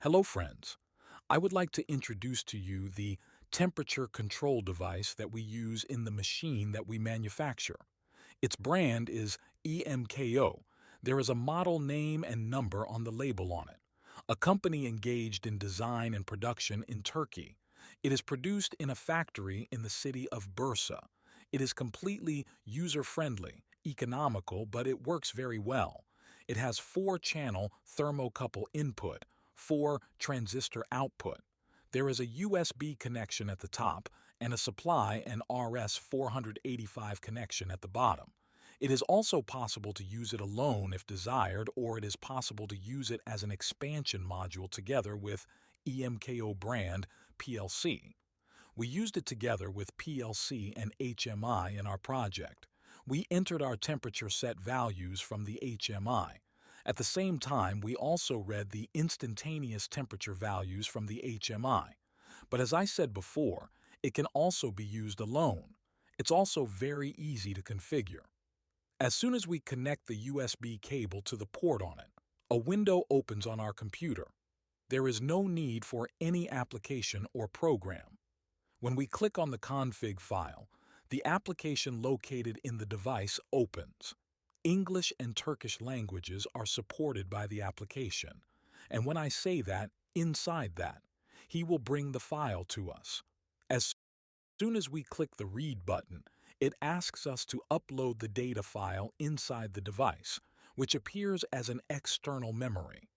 Hello friends, I would like to introduce to you the temperature control device that we use in the machine that we manufacture. Its brand is EMKO. There is a model name and number on the label on it. A company engaged in design and production in Turkey. It is produced in a factory in the city of Bursa. It is completely user-friendly, economical, but it works very well. It has 4-channel thermocouple input, 4 transistor output. There is a USB connection at the top and a supply and RS-485 connection at the bottom. It is also possible to use it alone if desired, or it is possible to use it as an expansion module together with EMKO brand PLC. We used it together with PLC and HMI in our project. We entered our temperature set values from the HMI. At the same time, we also read the instantaneous temperature values from the HMI. But as I said before, it can also be used alone. It's also very easy to configure. As soon as we connect the USB cable to the port on it, a window opens on our computer. There is no need for any application or program. When we click on the config file, the application located in the device opens. English and Turkish languages are supported by the application, and when I say that, inside that, he will bring the file to us. As soon as we click the Read button, it asks us to upload the data file inside the device, which appears as an external memory.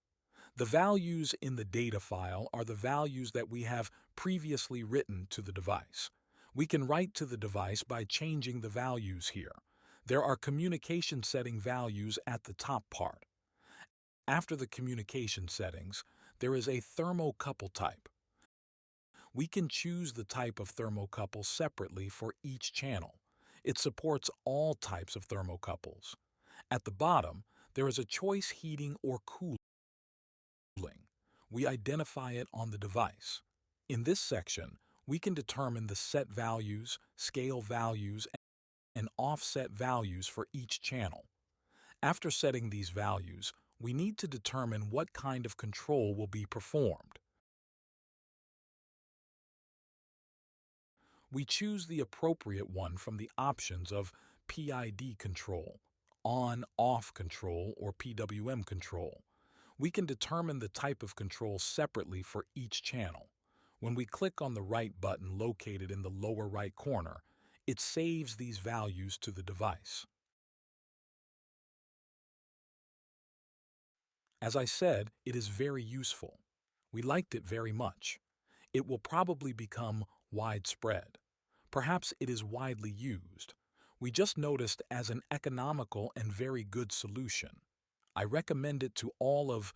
The values in the data file are the values that we have previously written to the device. We can write to the device by changing the values here. There are communication setting values at the top part. After the communication settings, there is a thermocouple type. We can choose the type of thermocouple separately for each channel. It supports all types of thermocouples. At the bottom, there is a choice heating or cooling. We identify it on the device. In this section, we can determine the set values, scale values, and offset values for each channel. After setting these values, we need to determine what kind of control will be performed. We choose the appropriate one from the options of PID control, on-off control, or PWM control. We can determine the type of control separately for each channel. When we click on the right button located in the lower right corner, it saves these values to the device. As I said, it is very useful. We liked it very much. It will probably become widespread. Perhaps it is widely used. We just noticed as an economical and very good solution. I recommend it to all of